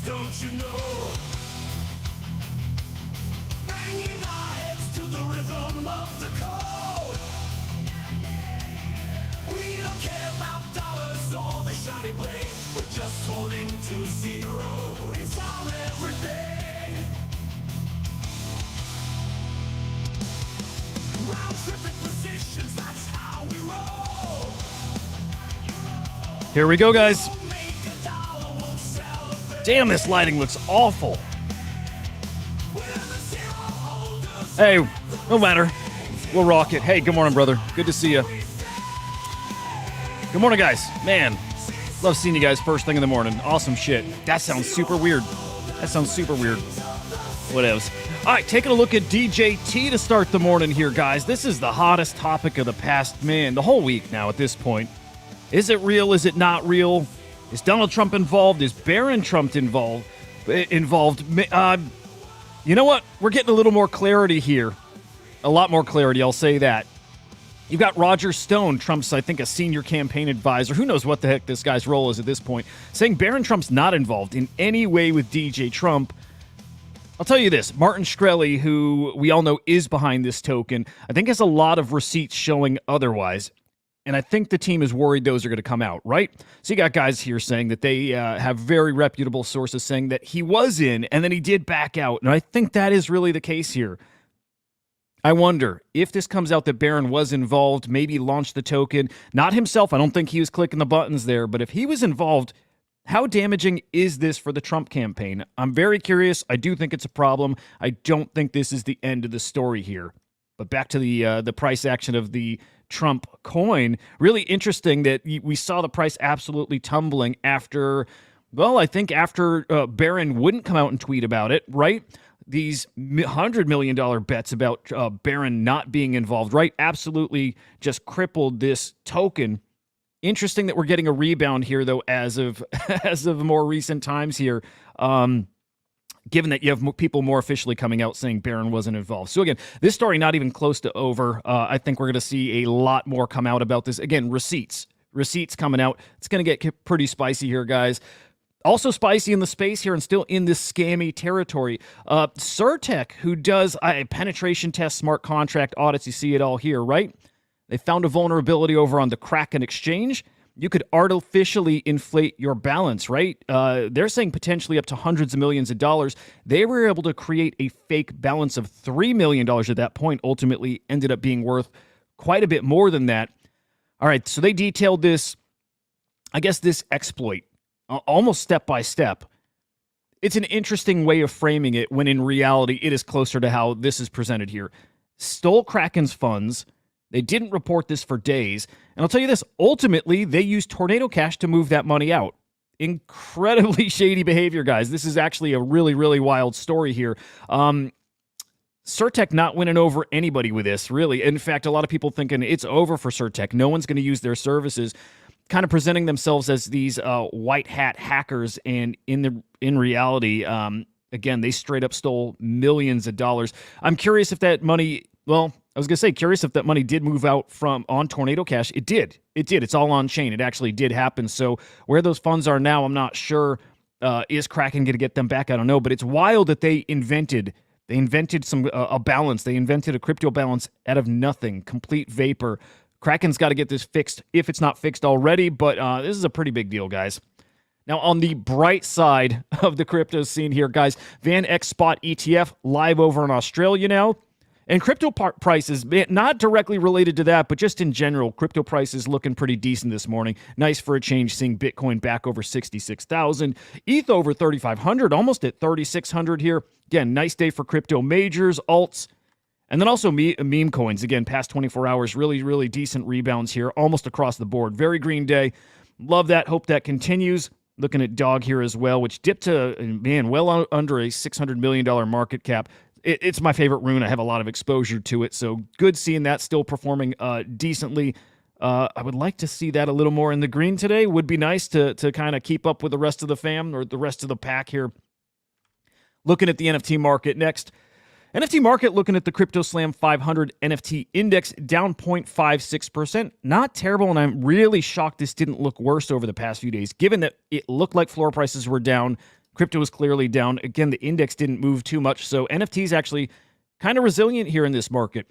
Don't you know? Banging our heads to the rhythm of the code. We don't care about dollars or the shiny blade. We're just holding to zero. It's our everything. Round tripping positions, that's how we roll. Here we go, guys. Damn, this lighting looks awful. Hey, no matter. We'll rock it. Hey, good morning, brother. Good to see you. Good morning, guys. Man, love seeing you guys first thing in the morning. Awesome shit. That sounds super weird. What else? All right, taking a look at DJT to start the morning here, guys. This is the hottest topic of the past, the whole week now at this point. Is it real? Is it not real? Is Donald Trump involved? Is Barron Trump involved? You know what? We're getting a little more clarity here. A lot more clarity, I'll say that. You've got Roger Stone, Trump's, I think, a senior campaign advisor. Who knows what the heck this guy's role is at this point, saying Barron Trump's not involved in any way with DJ Trump. I'll tell you this, Martin Shkreli, who we all know is behind this token, I think has a lot of receipts showing otherwise. And I think the team is worried those are going to come out, right? So you got guys here saying that they have very reputable sources saying that he was in and then he did back out. And I think that is really the case here. I wonder if this comes out that Barron was involved, maybe launched the token. Not himself. I don't think he was clicking the buttons there. But if he was involved, how damaging is this for the Trump campaign? I'm very curious. I do think it's a problem. I don't think this is the end of the story here. But back to the price action of the Trump coin. Really interesting that we saw the price absolutely tumbling after, well, I think after Barron wouldn't come out and tweet about it, right? These $100 million bets about Barron not being involved, right? Absolutely just crippled this token. Interesting that we're getting a rebound here, though, as of more recent times here. Given that you have people more officially coming out saying Barron wasn't involved. So again, this story not even close to over. I think we're going to see a lot more come out about this. Again, receipts coming out. It's going to get pretty spicy here, guys. Also spicy in the space here and still in this scammy territory. Certik, who does penetration tests, smart contract audits, you see it all here, right? They found a vulnerability over on the Kraken exchange. You could artificially inflate your balance, right? They're saying potentially up to hundreds of millions of dollars. They were able to create a fake balance of $3 million at that point, ultimately ended up being worth quite a bit more than that. All right, so they detailed this, I guess this exploit, almost step by step. It's an interesting way of framing it when in reality it is closer to how this is presented here. Stole Kraken's funds. They didn't report this for days. And I'll tell you this, ultimately, they used Tornado Cash to move that money out. Incredibly shady behavior, guys. This is actually a really, really wild story here. Certik not winning over anybody with this, really. In fact, a lot of people thinking it's over for Certik. No one's going to use their services, kind of presenting themselves as these white hat hackers. And in reality, again, they straight up stole millions of dollars. I'm curious if that money, well, I was going to say, curious if that money did move out on Tornado Cash. It did. It's all on chain. It actually did happen. So where those funds are now, I'm not sure. Is Kraken going to get them back? I don't know. But it's wild that they invented a balance. They invented a crypto balance out of nothing, complete vapor. Kraken's got to get this fixed if it's not fixed already. But this is a pretty big deal, guys. Now, on the bright side of the crypto scene here, guys, Van X Spot ETF live over in Australia now. And crypto prices, not directly related to that, but just in general, crypto prices looking pretty decent this morning. Nice for a change, seeing Bitcoin back over 66,000. ETH over 3,500, almost at 3,600 here. Again, nice day for crypto majors, alts, and then also meme coins. Again, past 24 hours, really, really decent rebounds here, almost across the board. Very green day. Love that. Hope that continues. Looking at Dog here as well, which dipped to, well under a $600 million market cap. It's my favorite rune. I have a lot of exposure to it, so good seeing that still performing decently. I would like to see that a little more in the green today. Would be nice to kind of keep up with the rest of the fam or the rest of the pack here. Looking at the NFT market next. NFT market, looking at the Crypto Slam 500 NFT index, down 0.56%. Not terrible, and I'm really shocked this didn't look worse over the past few days, given that it looked like floor prices were down. Crypto was clearly down. Again, the index didn't move too much, so NFTs actually kind of resilient here in this market.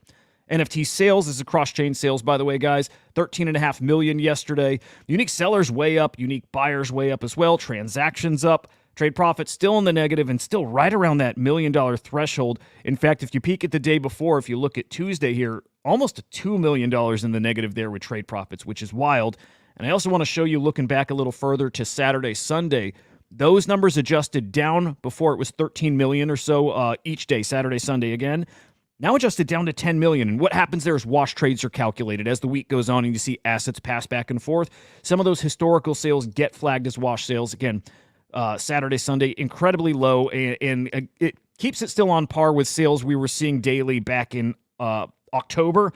NFT sales, this is cross-chain sales, by the way, guys. 13.5 million yesterday. Unique sellers way up. Unique buyers way up as well. Transactions up. Trade profit still in the negative and still right around that $1 million threshold. In fact, if you peek at the day before, if you look at Tuesday here, almost $2 million in the negative there with trade profits, which is wild. And I also want to show you, looking back a little further to Saturday, Sunday, those numbers adjusted down. Before it was 13 million or so each day, Saturday, Sunday again. Now adjusted down to 10 million. And what happens there is wash trades are calculated as the week goes on and you see assets pass back and forth. Some of those historical sales get flagged as wash sales. Again, Saturday, Sunday, incredibly low, and it keeps it still on par with sales we were seeing daily back in October.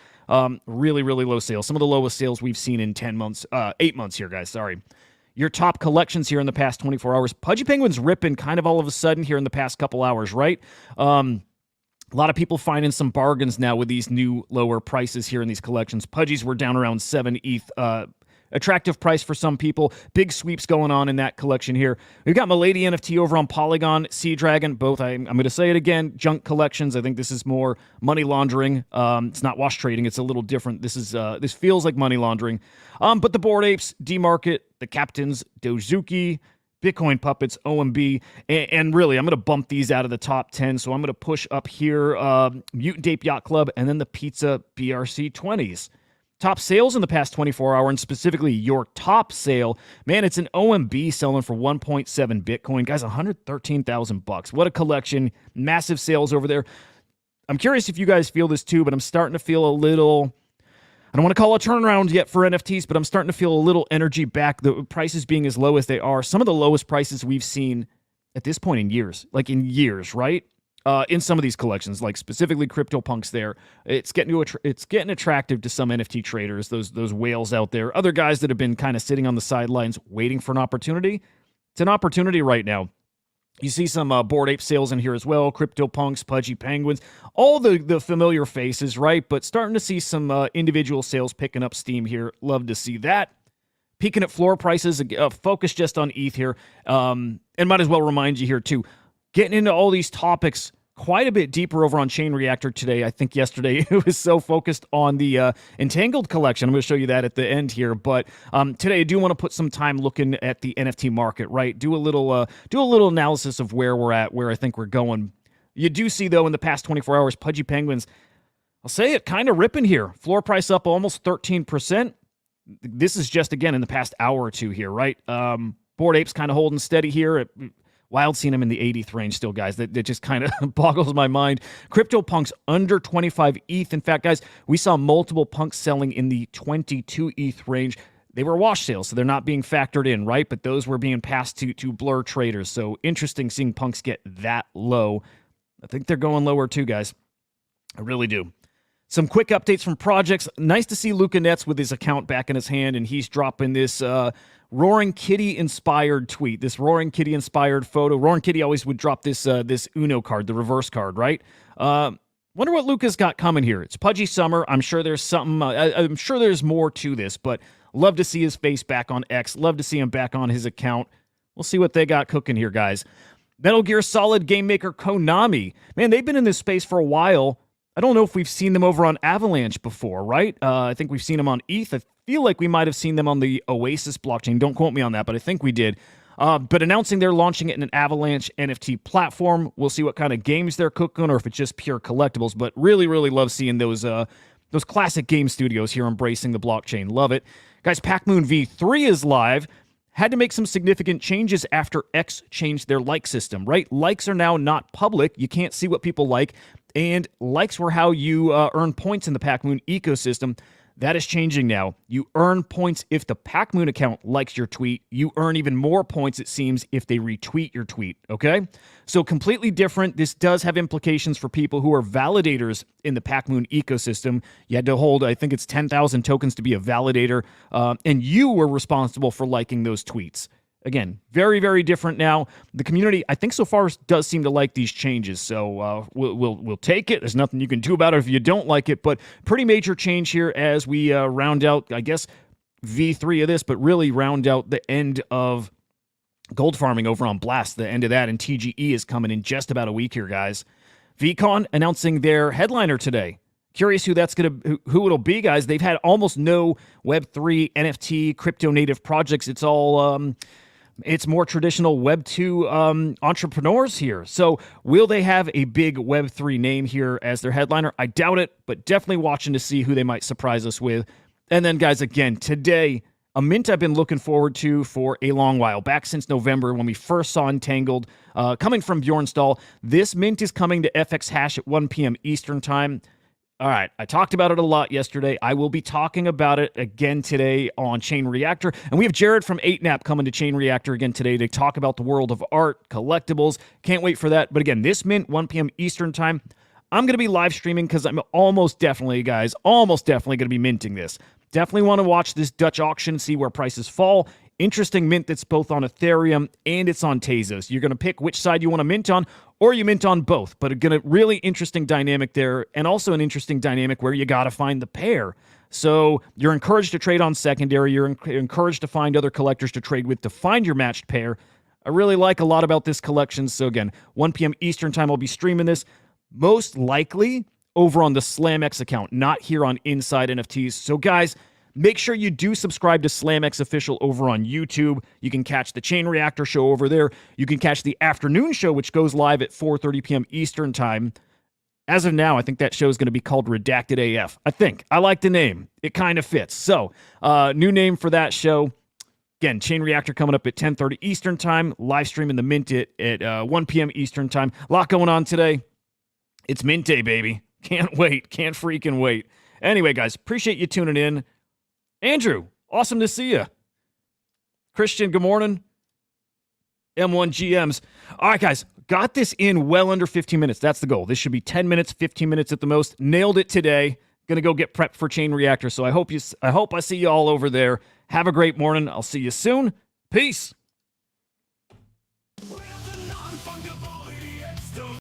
Really, really low sales. Some of the lowest sales we've seen in 8 months here, guys. Sorry. Your top collections here in the past 24 hours. Pudgy Penguin's ripping kind of all of a sudden here in the past couple hours, right? A lot of people finding some bargains now with these new lower prices here in these collections. Pudgies were down around 7 ETH. Attractive price for some people. Big sweeps going on in that collection here. We've got Milady NFT over on Polygon, Sea Dragon, both, I'm going to say it again, junk collections. I think this is more money laundering. It's not wash trading. It's a little different. This feels like money laundering. But the Bored Apes, D-Market, the Captains, Dozuki, Bitcoin Puppets, OMB, and really, I'm going to bump these out of the top 10, so I'm going to push up here Mutant Ape Yacht Club, and then the Pizza BRC 20s. Top sales in the past 24 hours, and specifically your top sale, man, it's an OMB selling for 1.7 Bitcoin. Guys, $113,000. What a collection. Massive sales over there. I'm curious if you guys feel this too, but I'm starting to feel a little, I don't want to call it a turnaround yet for NFTs, but I'm starting to feel a little energy back. The prices being as low as they are, some of the lowest prices we've seen at this point in years, right? In some of these collections, like specifically CryptoPunks there, it's getting attractive to some NFT traders, those whales out there, other guys that have been kind of sitting on the sidelines waiting for an opportunity. It's an opportunity right now. You see some Bored Ape sales in here as well, CryptoPunks, Pudgy Penguins, all the familiar faces, right? But starting to see some individual sales picking up steam here. Love to see that. Peeking at floor prices, focus just on ETH here, and might as well remind you here too, getting into all these topics quite a bit deeper over on Chain Reactor today. I think yesterday it was so focused on the Entangled collection. I'm going to show you that at the end here. But today I do want to put some time looking at the NFT market, right? Do a little analysis of where we're at, where I think we're going. You do see, though, in the past 24 hours, Pudgy Penguins, I'll say it, kind of ripping here. Floor price up almost 13%. This is just, again, in the past hour or two here, right? Bored Apes kind of holding steady here. Wild seeing them in the 80th range still, guys. That just kind of boggles my mind. CryptoPunks under 25 ETH. In fact, guys, we saw multiple punks selling in the 22 ETH range. They were wash sales, so they're not being factored in, right? But those were being passed to Blur traders. So interesting seeing punks get that low. I think they're going lower too, guys. I really do. Some quick updates from projects. Nice to see Luca Nets with his account back in his hand, and he's dropping this Roaring Kitty-inspired tweet, this Roaring Kitty-inspired photo. Roaring Kitty always would drop this Uno card, the reverse card, right? Wonder what Luca's got coming here. It's Pudgy Summer. I'm sure there's something. I'm sure there's more to this, but love to see his face back on X. Love to see him back on his account. We'll see what they got cooking here, guys. Metal Gear Solid game maker Konami. Man, they've been in this space for a while. I don't know if we've seen them over on Avalanche before, right? I think we've seen them on ETH. I feel like we might have seen them on the Oasis blockchain. Don't quote me on that, but I think we did. But announcing they're launching it in an Avalanche NFT platform. We'll see what kind of games they're cooking or if it's just pure collectibles. But really, really love seeing those classic game studios here embracing the blockchain. Love it. Guys, PacMoon V3 is live. Had to make some significant changes after X changed their like system, right? Likes are now not public. You can't see what people like. And likes were how you earn points in the PacMoon ecosystem. That is changing now. You earn points if the PacMoon account likes your tweet. You earn even more points, it seems, if they retweet your tweet, okay? So completely different. This does have implications for people who are validators in the PacMoon ecosystem. You had to hold, I think it's 10,000 tokens to be a validator, and you were responsible for liking those tweets. Again, very, very different now. The community, I think so far, does seem to like these changes, so we'll take it. There's nothing you can do about it if you don't like it, but pretty major change here as we round out, I guess, V3 of this, but really round out the end of gold farming over on Blast, the end of that, and TGE is coming in just about a week here, guys. VCon announcing their headliner today. Curious who it'll be, guys. They've had almost no Web3, NFT, crypto native projects. It's all it's more traditional Web2 entrepreneurs here. So will they have a big Web3 name here as their headliner? I doubt it, but definitely watching to see who they might surprise us with. And then, guys, again, today, a mint I've been looking forward to for a long while, back since November when we first saw Entangled coming from Bjornstall. This mint is coming to FX Hash at 1 p.m. Eastern Time. All right, I talked about it a lot yesterday. I will be talking about it again today on Chain Reactor. And we have Jared from 8nap coming to Chain Reactor again today to talk about the world of art, collectibles. Can't wait for that. But again, this mint, 1 p.m. Eastern Time. I'm going to be live streaming because I'm almost definitely going to be minting this. Definitely want to watch this Dutch auction, see where prices fall. Interesting mint that's both on Ethereum and it's on Tezos. You're going to pick which side you want to mint on, or you mint on both. But a really interesting dynamic there, and also an interesting dynamic where you got to find the pair. So you're encouraged to trade on secondary. You're encouraged to find other collectors to trade with to find your matched pair. I really like a lot about this collection. So again, 1 p.m. Eastern Time, I'll be streaming this. Most likely over on the SlamX account, not here on Inside NFTs. So guys, make sure you do subscribe to SlamX Official over on YouTube. You can catch the Chain Reactor show over there. You can catch the afternoon show, which goes live at 4:30 p.m. Eastern Time. As of now, I think that show is going to be called Redacted AF. I think. I like the name. It kind of fits. So, new name for that show. Again, Chain Reactor coming up at 10:30 Eastern Time. Live streaming the Mint at 1 p.m. Eastern Time. A lot going on today. It's Mint Day, baby. Can't wait. Can't freaking wait. Anyway, guys, appreciate you tuning in. Andrew, awesome to see you. Christian, good morning. M1GMs. All right, guys, got this in well under 15 minutes. That's the goal. This should be 10 minutes, 15 minutes at the most. Nailed it today. Gonna go get prepped for Chain Reactor. So I hope I see you all over there. Have a great morning. I'll see you soon. Peace.